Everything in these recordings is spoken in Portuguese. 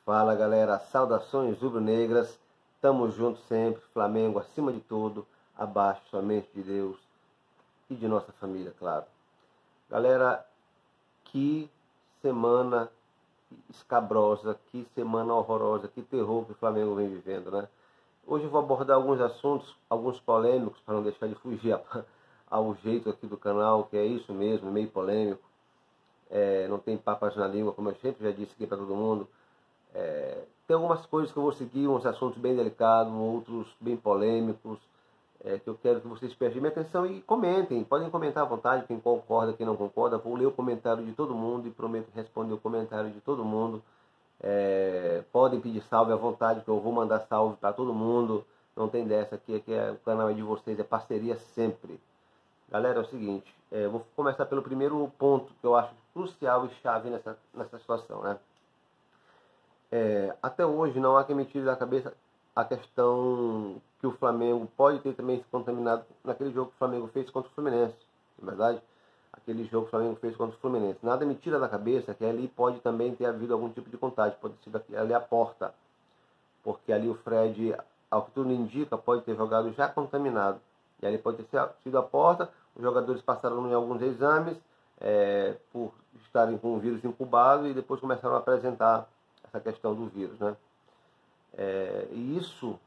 Fala galera, saudações rubro-negras, tamo junto sempre, Flamengo acima de tudo, abaixo somente de Deus e de nossa família, claro. Galera, que semana escabrosa, que semana horrorosa, que terror que o Flamengo vem vivendo, né? Hoje eu vou abordar alguns assuntos, alguns polêmicos, para não deixar de fugir ao jeito aqui do canal, que é isso mesmo, meio polêmico. Não tem papas na língua, como eu sempre já disse aqui para todo mundo. Tem algumas coisas que eu vou seguir, uns assuntos bem delicados, outros bem polêmicos, que eu quero que vocês prestem minha atenção e comentem. Podem comentar à vontade, quem concorda, quem não concorda. Vou ler o comentário de todo mundo e prometo responder o comentário de todo mundo. Podem pedir salve à vontade, que eu vou mandar salve para todo mundo. Não tem dessa aqui, o canal é de vocês, é parceria sempre. Galera, é o seguinte, eu vou começar pelo primeiro ponto que eu acho crucial e chave nessa situação, né? Até hoje não há quem me tire da cabeça a questão que o Flamengo pode ter também se contaminado naquele jogo que o Flamengo fez contra o Fluminense, não é verdade? Aquele jogo que o Flamengo fez contra o Fluminense. Nada me tira da cabeça que ali pode também ter havido algum tipo de contágio, pode ser ali a porta, porque ali o Fred, ao que tudo indica, pode ter jogado já contaminado. E ali pode ter sido a porta, os jogadores passaram em alguns exames por estarem com o vírus incubado e depois começaram a apresentar essa questão do vírus, né? E isso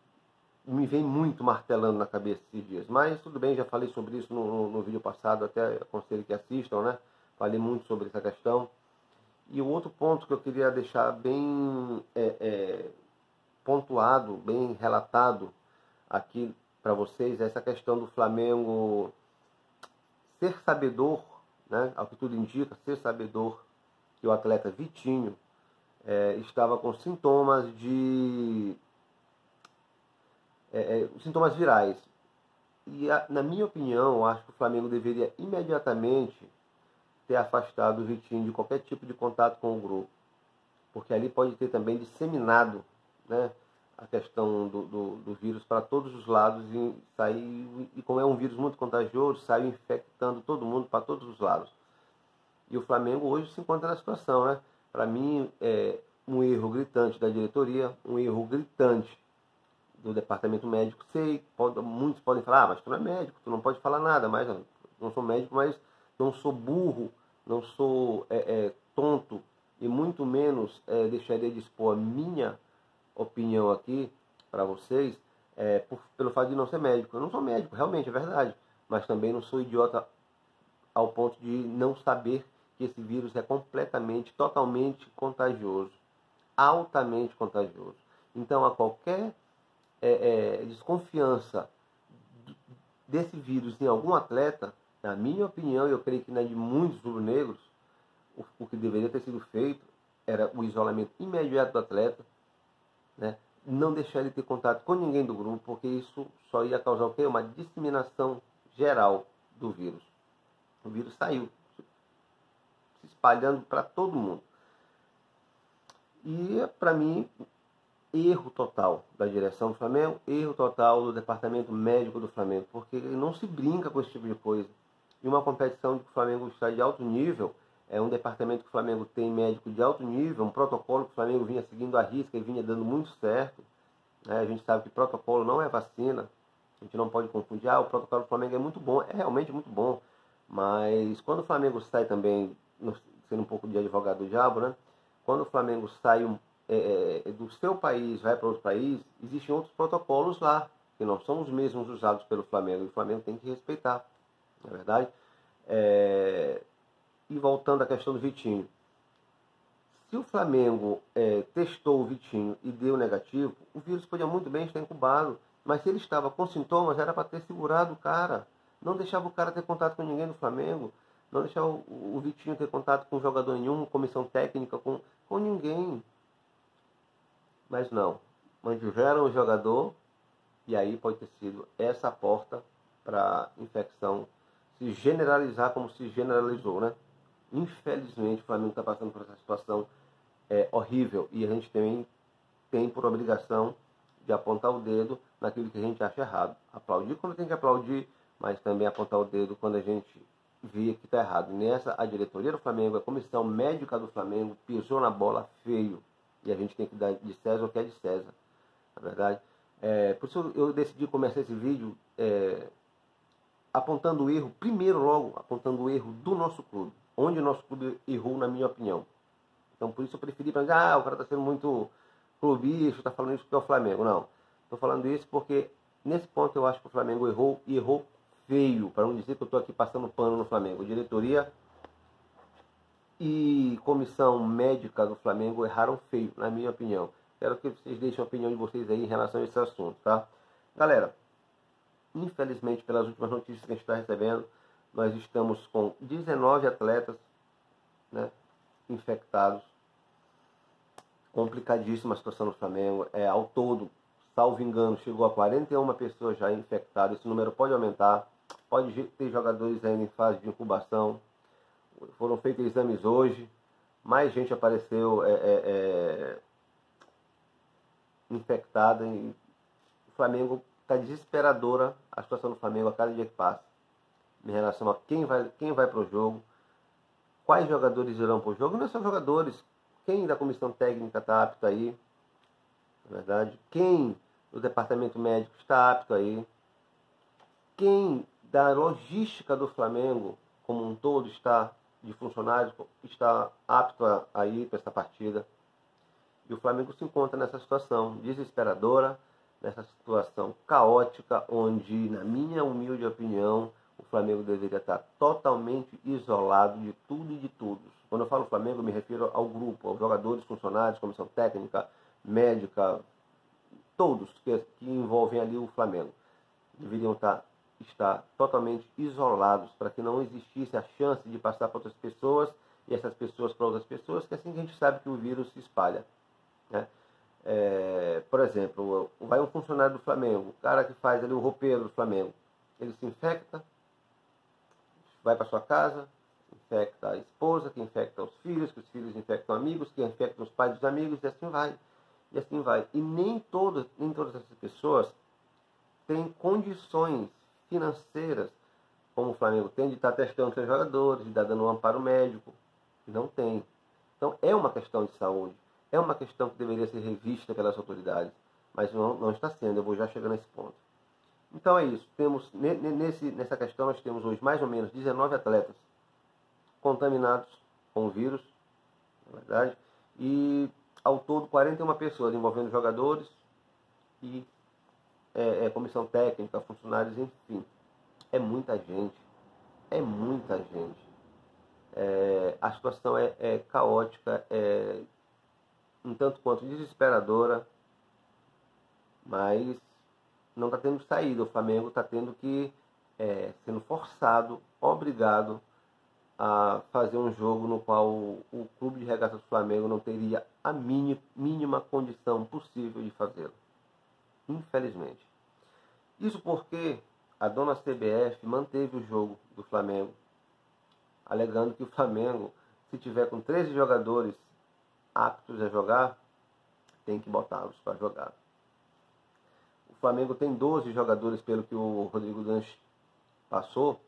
me vem muito martelando na cabeça esses dias. Mas tudo bem, já falei sobre isso no vídeo passado, até aconselho que assistam, né? Falei muito sobre essa questão. E o outro ponto que eu queria deixar bem pontuado, bem relatado aqui para vocês, é essa questão do Flamengo ser sabedor, né? Ao que tudo indica, ser sabedor que o atleta Vitinho estava com sintomas sintomas virais. E, na minha opinião, eu acho que o Flamengo deveria imediatamente ter afastado o Vitinho de qualquer tipo de contato com o grupo. Porque ali pode ter também disseminado, né, a questão do vírus para todos os lados e como é um vírus muito contagioso, saiu infectando todo mundo para todos os lados. E o Flamengo hoje se encontra na situação, né? Para mim, um erro gritante da diretoria, um erro gritante do departamento médico. Muitos podem falar, mas tu não é médico, tu não pode falar nada, mas eu não sou médico, mas não sou burro, não sou tonto, e muito menos deixaria de expor a minha opinião aqui para vocês, pelo fato de não ser médico. Eu não sou médico, realmente, é verdade, mas também não sou idiota ao ponto de não saber que esse vírus é totalmente contagioso, altamente contagioso. Então, a qualquer desconfiança desse vírus em algum atleta, na minha opinião, e eu creio que na de muitos rubro-negros, o que deveria ter sido feito era o isolamento imediato do atleta, né? Não deixar ele ter contato com ninguém do grupo, porque isso só ia causar o quê? Uma disseminação geral do vírus. O vírus saiu se espalhando para todo mundo. E, para mim, erro total da direção do Flamengo, erro total do departamento médico do Flamengo, porque não se brinca com esse tipo de coisa. E uma competição que o Flamengo está de alto nível, um departamento que o Flamengo tem médico de alto nível, um protocolo que o Flamengo vinha seguindo à risca e vinha dando muito certo. A gente sabe que protocolo não é vacina, a gente não pode confundir. O protocolo do Flamengo é muito bom, é realmente muito bom, mas quando o Flamengo sai também, sendo um pouco de advogado do diabo, né? Quando o Flamengo sai do seu país, vai para outro país, existem outros protocolos lá, que não são os mesmos usados pelo Flamengo, e o Flamengo tem que respeitar, não é verdade? E voltando à questão do Vitinho, se o Flamengo testou o Vitinho e deu negativo, o vírus podia muito bem estar incubado, mas se ele estava com sintomas, era para ter segurado o cara, não deixava o cara ter contato com ninguém do Flamengo, não deixava o Vitinho ter contato com jogador nenhum, comissão técnica, com ninguém. Mas não, mantiveram o jogador e aí pode ter sido essa a porta para a infecção se generalizar como se generalizou, né? Infelizmente o Flamengo está passando por essa situação horrível e a gente também tem por obrigação de apontar o dedo naquilo que a gente acha errado. Aplaudir quando tem que aplaudir, mas também apontar o dedo quando a gente vê que está errado. Nessa, a diretoria do Flamengo, a comissão médica do Flamengo pisou na bola feio. E a gente tem que dar de César o que é de César, na verdade. Por isso eu decidi começar esse vídeo apontando o erro, primeiro logo apontando o erro do nosso clube, onde o nosso clube errou, na minha opinião. Então por isso eu preferi para dizer, o cara está sendo muito clubista, está falando isso porque é o Flamengo. Não, estou falando isso porque nesse ponto eu acho que o Flamengo errou, e errou feio, para não dizer que eu estou aqui passando pano no Flamengo. Diretoria e comissão médica do Flamengo erraram feio, na minha opinião. Quero que vocês deixem a opinião de vocês aí em relação a esse assunto, tá? Galera, infelizmente, pelas últimas notícias que a gente está recebendo, nós estamos com 19 atletas, né, infectados. Complicadíssima a situação no Flamengo. Ao todo, salvo engano, chegou a 41 pessoas já infectadas. Esse número pode aumentar. Pode ter jogadores ainda em fase de incubação. Foram feitos exames hoje. Mais gente apareceu infectada. E o Flamengo está desesperadora, a situação do Flamengo a cada dia que passa. Em relação a quem vai para o jogo, quais jogadores irão para o jogo. Não é só jogadores. Quem da comissão técnica está apto aí, na verdade? Quem do departamento médico está apto aí? Quem da logística do Flamengo como um todo de funcionários, está apto a ir para essa partida? E o Flamengo se encontra nessa situação desesperadora, nessa situação caótica, onde, na minha humilde opinião, o Flamengo deveria estar totalmente isolado de tudo e de todos. Quando eu falo Flamengo, eu me refiro ao grupo, aos jogadores, funcionários, comissão técnica, médica, todos que envolvem ali o Flamengo. Deveriam estar totalmente isolados, para que não existisse a chance de passar para outras pessoas, e essas pessoas para outras pessoas, que é assim que a gente sabe que o vírus se espalha, né? Por exemplo, vai um funcionário do Flamengo, o cara que faz ali o roupeiro do Flamengo, ele se infecta, vai para sua casa, infecta a esposa, que infecta os filhos infectam amigos, que infectam os pais dos amigos, e assim vai. E assim vai. E nem todas essas pessoas têm condições financeiras, como o Flamengo tem, de estar testando seus jogadores, de estar dando um amparo médico. Não tem. Então é uma questão de saúde. É uma questão que deveria ser revista pelas autoridades. Mas não está sendo. Eu vou já chegar nesse ponto. Então é isso. Nessa questão nós temos hoje mais ou menos 19 atletas contaminados com o vírus, na verdade, e ao todo 41 pessoas, envolvendo jogadores e comissão técnica, funcionários, enfim. É muita gente. É muita gente. A situação é caótica, um tanto quanto desesperadora, mas não está tendo saída. O Flamengo está tendo que, sendo forçado, obrigado a fazer um jogo no qual o Clube de Regatas do Flamengo não teria a mínima condição possível de fazê-lo. Infelizmente. Isso porque a dona CBF manteve o jogo do Flamengo, alegando que o Flamengo, se tiver com 13 jogadores aptos a jogar, tem que botá-los para jogar. O Flamengo tem 12 jogadores, pelo que o Rodrigo Danche passou,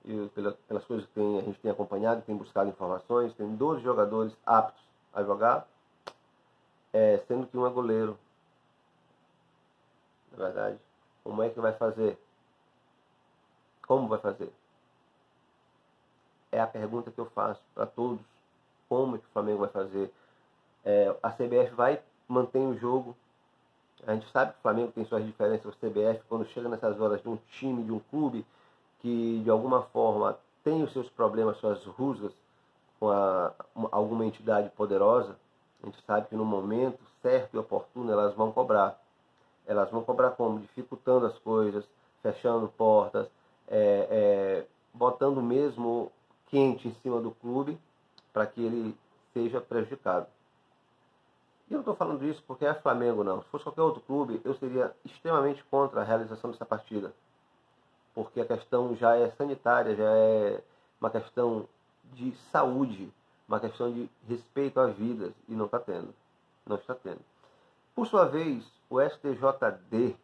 e pelas coisas que a gente tem acompanhado, tem buscado informações, tem 12 jogadores aptos a jogar, sendo que um é goleiro. Na verdade, como é que vai fazer? Como vai fazer? É a pergunta que eu faço para todos. Como é que o Flamengo vai fazer? A CBF vai manter o jogo. A gente sabe que o Flamengo tem suas diferenças com a CBF quando chega nessas horas de um time, de um clube que de alguma forma tem os seus problemas, suas rusgas com alguma entidade poderosa. A gente sabe que no momento certo e oportuno elas vão cobrar. Elas vão cobrar como? Dificultando as coisas, fechando portas, botando mesmo quente em cima do clube para que ele seja prejudicado. E eu não estou falando isso porque é Flamengo, não. Se fosse qualquer outro clube, eu seria extremamente contra a realização dessa partida. Porque a questão já é sanitária, já é uma questão de saúde, uma questão de respeito à vida, e não está tendo. Não está tendo. Por sua vez, o STJD,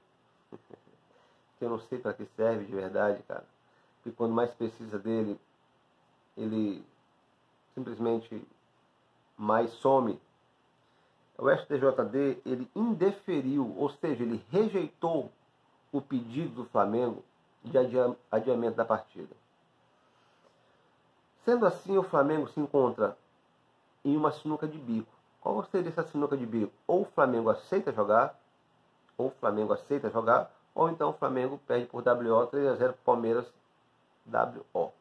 que eu não sei para que serve de verdade, cara, porque quando mais precisa dele, ele simplesmente mais some. o STJD ele indeferiu, ou seja, ele rejeitou o pedido do Flamengo de adiamento da partida. Sendo assim, o Flamengo se encontra em uma sinuca de bico. Qual seria essa sinuca de bico? Ou o Flamengo aceita jogar, ou então o Flamengo perde por WO 3-0 para o Palmeiras WO.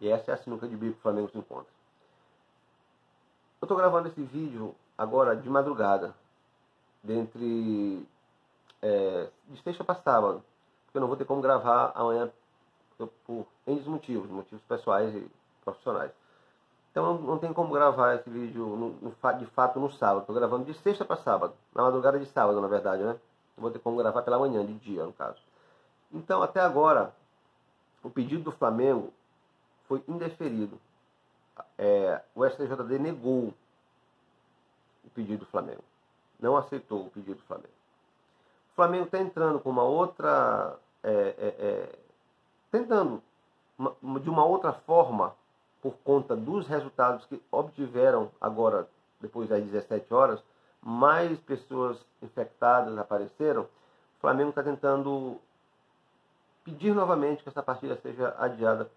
E essa é a sinuca de bico que o Flamengo se encontra. Eu estou gravando esse vídeo agora de madrugada, de sexta para sábado, porque eu não vou ter como gravar amanhã por N motivos pessoais e profissionais. Então não tem como gravar esse vídeo de fato no sábado. Estou gravando de sexta para sábado, na madrugada de sábado, na verdade, né? Não vou ter como gravar pela manhã, de dia, no caso. Então, até agora, o pedido do Flamengo foi indeferido. O STJD negou o pedido do Flamengo. Não aceitou o pedido do Flamengo. O Flamengo está entrando com uma outra... tentando, de uma outra forma, por conta dos resultados que obtiveram agora, depois das 17 horas, mais pessoas infectadas apareceram. O Flamengo está tentando pedir novamente que essa partida seja adiada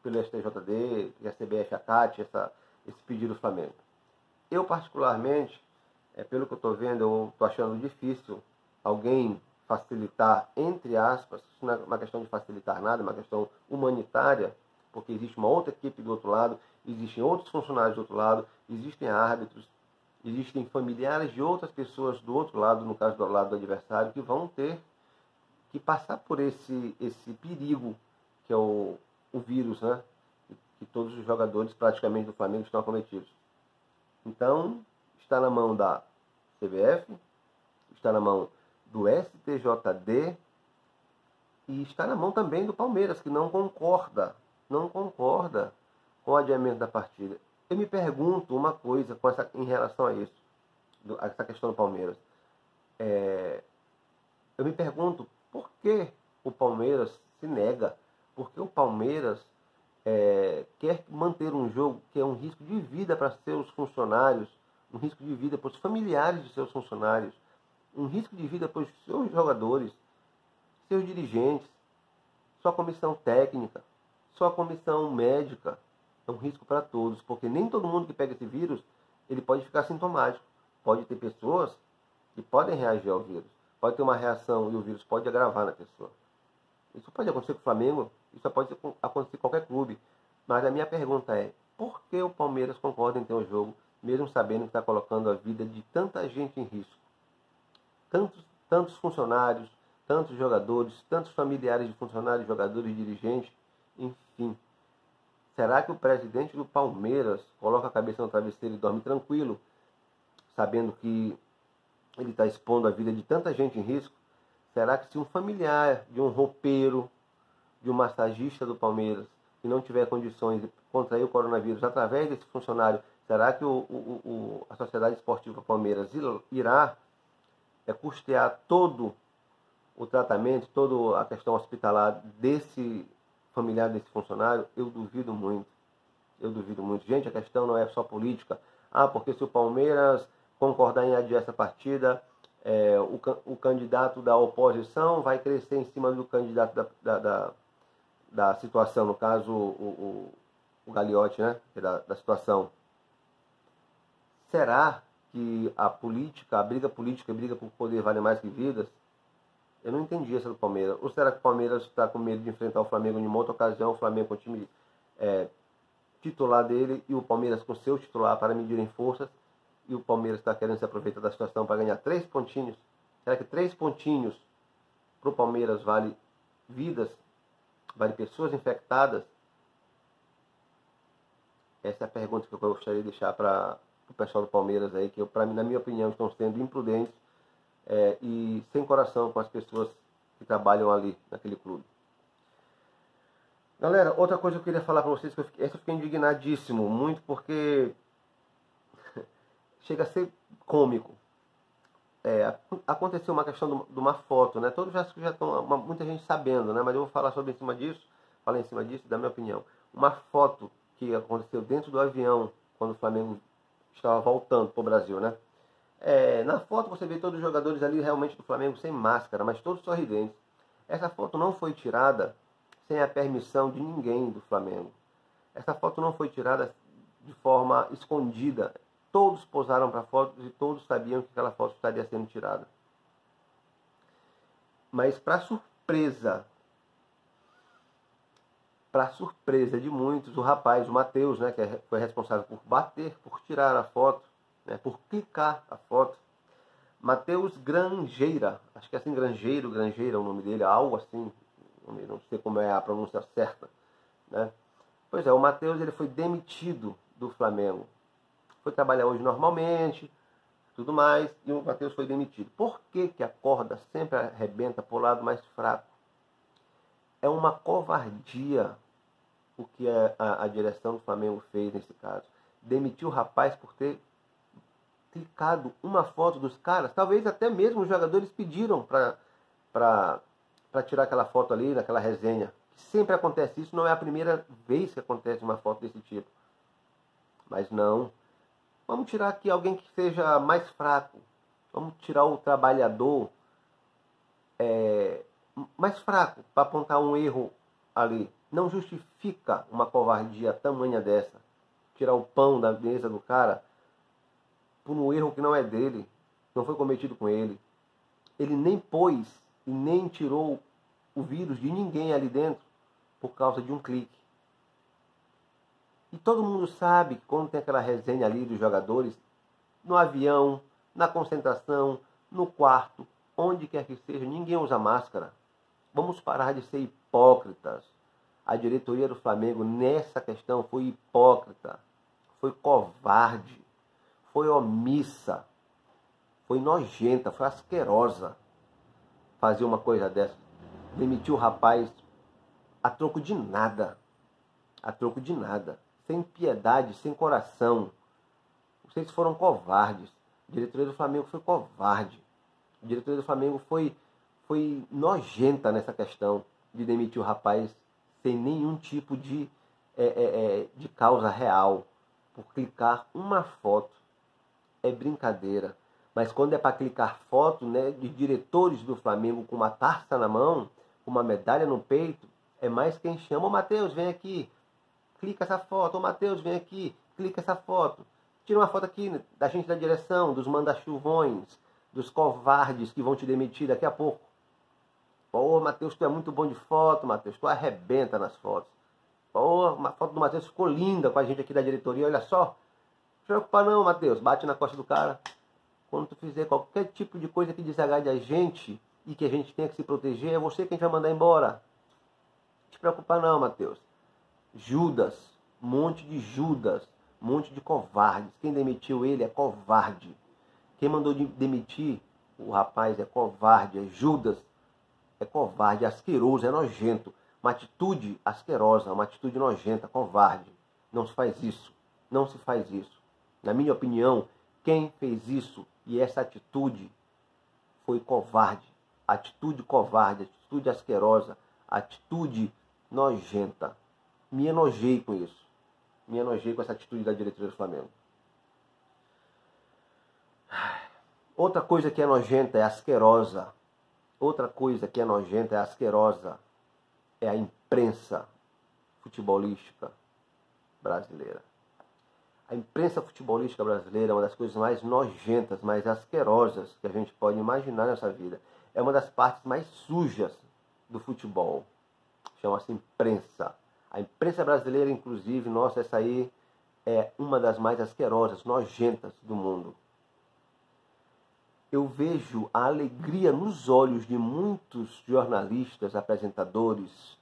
pelo STJD, que a CBF acate esse pedido do Flamengo. Eu, particularmente, pelo que eu estou vendo, eu estou achando difícil alguém facilitar, entre aspas, isso não é uma questão de facilitar nada, é uma questão humanitária, porque existe uma outra equipe do outro lado, existem outros funcionários do outro lado, existem árbitros, existem familiares de outras pessoas do outro lado, no caso do lado do adversário, que vão ter que passar por esse perigo que é o vírus, né? Que todos os jogadores praticamente do Flamengo estão acometidos. Então, está na mão da CBF, está na mão do STJD e está na mão também do Palmeiras, que não concorda com o adiamento da partida. Eu me pergunto uma coisa em relação a isso, a essa questão do Palmeiras. Eu me pergunto por que o Palmeiras se nega, por que o Palmeiras quer manter um jogo que é um risco de vida para seus funcionários, um risco de vida para os familiares de seus funcionários, um risco de vida para os seus jogadores, seus dirigentes, sua comissão técnica, sua comissão médica. É um risco para todos, porque nem todo mundo que pega esse vírus, ele pode ficar sintomático. Pode ter pessoas que podem reagir ao vírus, pode ter uma reação e o vírus pode agravar na pessoa. Isso pode acontecer com o Flamengo, isso pode acontecer com qualquer clube. Mas a minha pergunta é, por que o Palmeiras concorda em ter um jogo, mesmo sabendo que está colocando a vida de tanta gente em risco? Tantos funcionários, tantos jogadores, tantos familiares de funcionários, jogadores, dirigentes, enfim. Será que o presidente do Palmeiras coloca a cabeça no travesseiro e dorme tranquilo, sabendo que ele está expondo a vida de tanta gente em risco? Será que se um familiar de um roupeiro, de um massagista do Palmeiras, que não tiver condições de contrair o coronavírus através desse funcionário, será que a Sociedade Esportiva Palmeiras irá custear todo o tratamento, toda a questão hospitalar desse familiar, desse funcionário? Eu duvido muito. Gente, a questão não é só política. Porque se o Palmeiras concordar em adiar essa partida, o candidato da oposição vai crescer em cima do candidato da situação, no caso o Gagliotti, né? Da situação. Será que a briga política, a briga por poder vale mais que vidas? Eu não entendi essa do Palmeiras. Ou será que o Palmeiras está com medo de enfrentar o Flamengo em uma outra ocasião, o Flamengo com o time titular dele e o Palmeiras com seu titular para medirem forças, e o Palmeiras está querendo se aproveitar da situação para ganhar 3 pontinhos? Será que 3 pontinhos para o Palmeiras vale vidas, vale pessoas infectadas? Essa é a pergunta que eu gostaria de deixar para o pessoal do Palmeiras aí, que na minha opinião estão sendo imprudentes e sem coração com as pessoas que trabalham ali naquele clube. Galera, outra coisa que eu queria falar para vocês, que eu fiquei indignadíssimo, muito porque chega a ser cômico. Aconteceu uma questão de uma foto, né? Todos já estão, muita gente sabendo, né? Mas eu vou falar em cima disso, da minha opinião. Uma foto que aconteceu dentro do avião, quando o Flamengo estava voltando para o Brasil, né? Na foto você vê todos os jogadores ali realmente do Flamengo sem máscara, mas todos sorridentes. Essa foto não foi tirada sem a permissão de ninguém do Flamengo. Essa foto não foi tirada de forma escondida. Todos posaram para fotos e todos sabiam que aquela foto estaria sendo tirada. Mas para surpresa de muitos, o rapaz, o Matheus, né, que foi responsável por bater, por tirar a foto, né, por clicar a foto, Matheus Grangeira, acho que é assim, Grangeira é o nome dele, algo assim, não sei como é a pronúncia certa, né? Pois é, o Matheus ele foi demitido do Flamengo. Foi trabalhar hoje normalmente, tudo mais, e o Matheus foi demitido. Por que que a corda sempre arrebenta para o lado mais fraco? É uma covardia o que a direção do Flamengo fez nesse caso. Demitiu o rapaz por ter clicado uma foto dos caras. Talvez até mesmo os jogadores pediram para tirar aquela foto ali, naquela resenha. Sempre acontece isso, não é a primeira vez que acontece uma foto desse tipo. Mas não. Vamos tirar aqui alguém que seja mais fraco. Vamos tirar o trabalhador mais fraco para apontar um erro ali. Não justifica uma covardia tamanha dessa. Tirar o pão da mesa do cara por um erro que não é dele, não foi cometido com ele. Ele nem pôs e nem tirou o vírus de ninguém ali dentro por causa de um clique. E todo mundo sabe que quando tem aquela resenha ali dos jogadores, no avião, na concentração, no quarto, onde quer que seja, ninguém usa máscara. Vamos parar de ser hipócritas. A diretoria do Flamengo nessa questão foi hipócrita, foi covarde, foi omissa, foi nojenta, foi asquerosa fazer uma coisa dessa. Demitiu o rapaz a troco de nada. A troco de nada. Sem piedade, sem coração. Vocês foram covardes. A diretoria do Flamengo foi covarde. A diretoria do Flamengo foi nojenta nessa questão de demitir o rapaz sem nenhum tipo de causa real. Por clicar uma foto. É brincadeira. Mas quando é para clicar foto, né, de diretores do Flamengo com uma taça na mão, com uma medalha no peito, é mais quem chama. Ô Matheus, vem aqui. Clica essa foto. Ô Matheus, vem aqui. Clica essa foto. Tira uma foto aqui da gente da direção, dos manda-chuvões, dos covardes que vão te demitir daqui a pouco. Ô Matheus, tu é muito bom de foto, Matheus. Tu arrebenta nas fotos. Ô, uma foto do Matheus ficou linda com a gente aqui da diretoria, olha só. Não se preocupa não, Matheus. Bate na costa do cara. Quando tu fizer qualquer tipo de coisa que desagrade a gente e que a gente tenha que se proteger, é você que a gente vai mandar embora. Não se preocupa não, Matheus. Judas, um monte de covardes. Quem demitiu ele é covarde. Quem mandou demitir o rapaz é covarde, é Judas. É covarde, é asqueroso, é nojento. Uma atitude asquerosa, uma atitude nojenta, covarde. Não se faz isso. Não se faz isso. Na minha opinião, quem fez isso e essa atitude foi covarde. Atitude covarde, atitude asquerosa, atitude nojenta. Me enojei com isso. Me enojei com essa atitude da diretoria do Flamengo. Outra coisa que é nojenta é asquerosa. Outra coisa que é nojenta é asquerosa. É a imprensa futebolística brasileira. A imprensa futebolística brasileira é uma das coisas mais nojentas, mais asquerosas que a gente pode imaginar nessa vida. É uma das partes mais sujas do futebol. Chama-se imprensa. A imprensa brasileira, inclusive, nossa, essa aí é uma das mais asquerosas, nojentas do mundo. Eu vejo a alegria nos olhos de muitos jornalistas, apresentadores,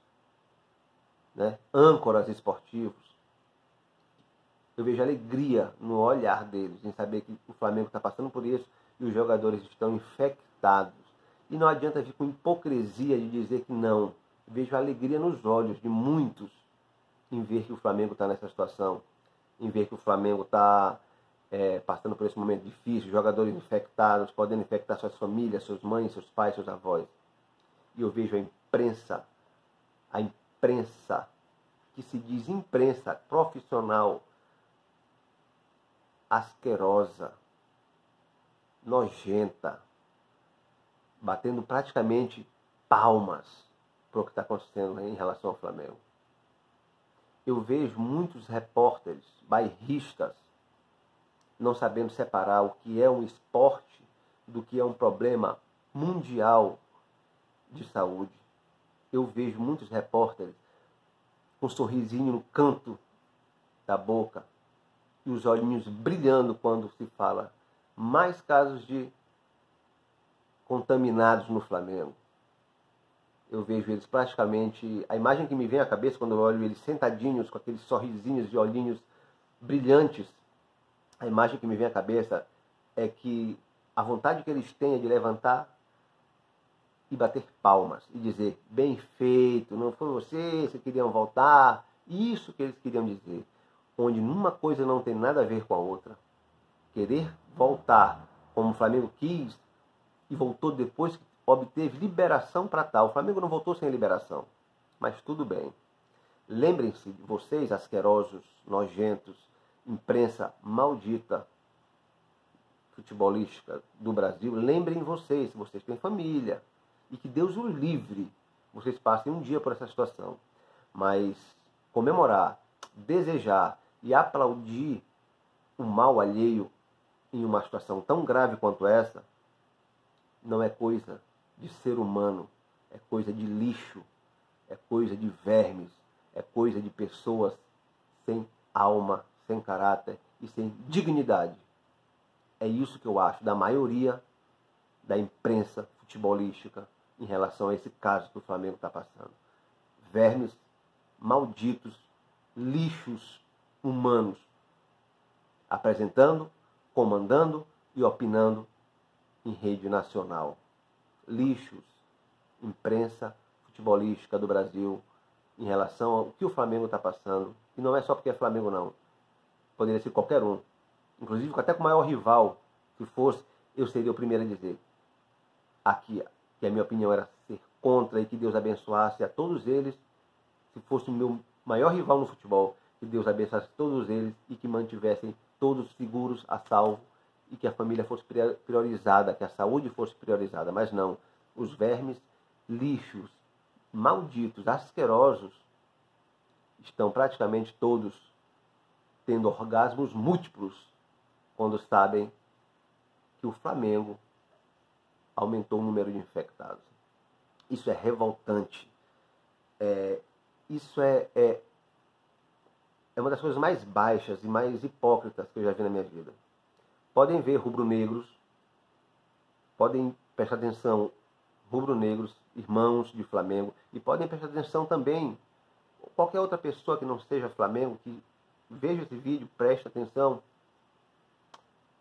né, âncoras esportivos. Eu vejo alegria no olhar deles em saber que o Flamengo está passando por isso e os jogadores estão infectados. E não adianta vir com hipocrisia de dizer que não. Eu vejo alegria nos olhos de muitos em ver que o Flamengo está nessa situação, em ver que o Flamengo está passando por esse momento difícil, jogadores infectados, podendo infectar suas famílias, suas mães, seus pais, seus avós. E eu vejo a imprensa que se diz imprensa profissional, asquerosa, nojenta, batendo praticamente palmas para o que está acontecendo em relação ao Flamengo. Eu vejo muitos repórteres, bairristas, não sabendo separar o que é um esporte do que é um problema mundial de saúde. Eu vejo muitos repórteres com um sorrisinho no canto da boca e os olhinhos brilhando quando se fala mais casos de contaminados no Flamengo. Eu vejo eles praticamente... A imagem que me vem à cabeça quando eu olho eles sentadinhos com aqueles sorrisinhos e olhinhos brilhantes, a imagem que me vem à cabeça é que a vontade que eles têm é de levantar e bater palmas e dizer, bem feito, não foi vocês que queriam voltar, isso que eles queriam dizer. Onde uma coisa não tem nada a ver com a outra. Querer voltar como o Flamengo quis e voltou depois que obteve liberação para tal. O Flamengo não voltou sem liberação, mas tudo bem. Lembrem-se, vocês asquerosos, nojentos, imprensa maldita futebolística do Brasil, lembrem vocês, se vocês têm família, e que Deus o livre, vocês passem um dia por essa situação. Mas comemorar, desejar e aplaudir o mal alheio em uma situação tão grave quanto essa, não é coisa de ser humano, é coisa de lixo, é coisa de vermes, é coisa de pessoas sem alma, sem caráter e sem dignidade. É isso que eu acho da maioria da imprensa futebolística em relação a esse caso que o Flamengo está passando. Vermes malditos, lixos humanos, apresentando, comandando e opinando em rede nacional. Lixos, imprensa futebolística do Brasil em relação ao que o Flamengo está passando. E não é só porque é Flamengo, não. Poderia ser qualquer um. Inclusive, até com o maior rival que fosse, eu seria o primeiro a dizer aqui que a minha opinião era ser contra e que Deus abençoasse a todos eles. Se fosse o meu maior rival no futebol, que Deus abençoasse todos eles e que mantivessem todos seguros, a salvo, e que a família fosse priorizada, que a saúde fosse priorizada. Mas não, os vermes, lixos, malditos, asquerosos, estão praticamente todos tendo orgasmos múltiplos quando sabem que o Flamengo aumentou o número de infectados. Isso é revoltante. Isso é uma das coisas mais baixas e mais hipócritas que eu já vi na minha vida. Podem ver rubro-negros, podem prestar atenção, rubro-negros, irmãos de Flamengo, e podem prestar atenção também qualquer outra pessoa que não seja Flamengo, que veja esse vídeo, preste atenção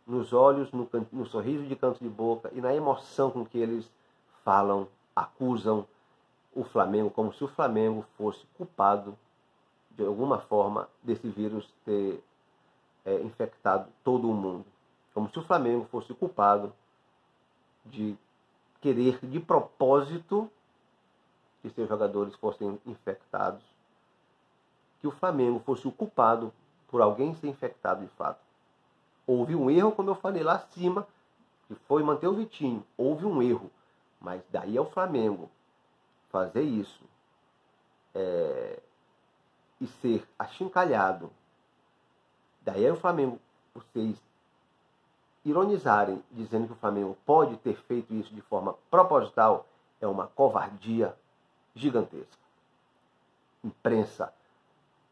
nos olhos, no sorriso de canto de boca e na emoção com que eles falam, acusam o Flamengo, como se o Flamengo fosse culpado de alguma forma desse vírus ter infectado todo o mundo. Como se o Flamengo fosse culpado de querer, de propósito, que seus jogadores fossem infectados. Que o Flamengo fosse o culpado por alguém ser infectado de fato. Houve um erro, como eu falei lá acima, que foi manter o Vitinho. Houve um erro. Mas daí é o Flamengo fazer isso e ser achincalhado. Daí é o Flamengo, vocês ironizarem, dizendo que o Flamengo pode ter feito isso de forma proposital, é uma covardia gigantesca. Imprensa,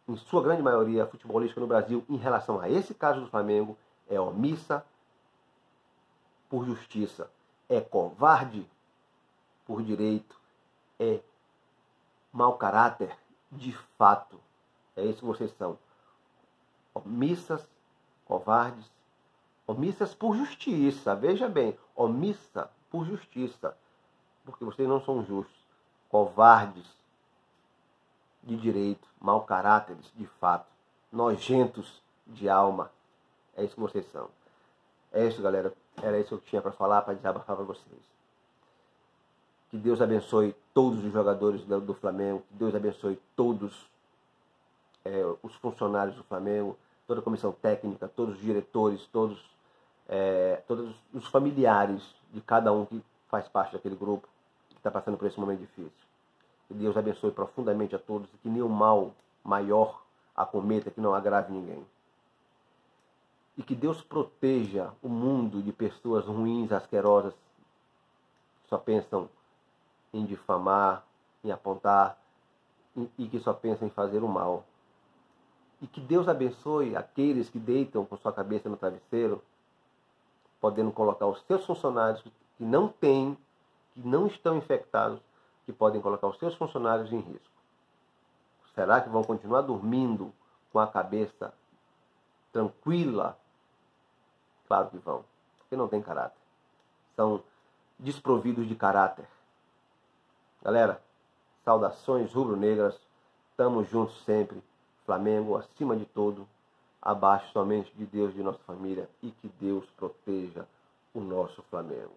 em sua grande maioria futebolística no Brasil, em relação a esse caso do Flamengo, é omissa por justiça, é covarde por direito, é mau caráter de fato. É isso que vocês são. Omissas, covardes, omissas por justiça. Veja bem, omissa por justiça, porque vocês não são justos. Covardes de direito, mau caráteres de fato, nojentos de alma. É isso que vocês são. É isso, galera. Era isso que eu tinha para falar, para desabafar para vocês. Que Deus abençoe todos os jogadores do Flamengo. Que Deus abençoe todos os funcionários do Flamengo, toda a comissão técnica, todos os diretores, todos todos os familiares de cada um que faz parte daquele grupo, que está passando por esse momento difícil. Que Deus abençoe profundamente a todos e que nenhum mal maior acometa, que não agrave ninguém. E que Deus proteja o mundo de pessoas ruins, asquerosas, que só pensam em difamar, em apontar, e que só pensam em fazer o mal. E que Deus abençoe aqueles que deitam com sua cabeça no travesseiro, podendo colocar os seus funcionários que não têm, que não estão infectados, que podem colocar os seus funcionários em risco. Será que vão continuar dormindo com a cabeça tranquila? Claro que vão, porque não tem caráter. São desprovidos de caráter. Galera, saudações rubro-negras, tamo juntos sempre. Flamengo acima de tudo, abaixo somente de Deus e de nossa família, e que Deus proteja o nosso Flamengo.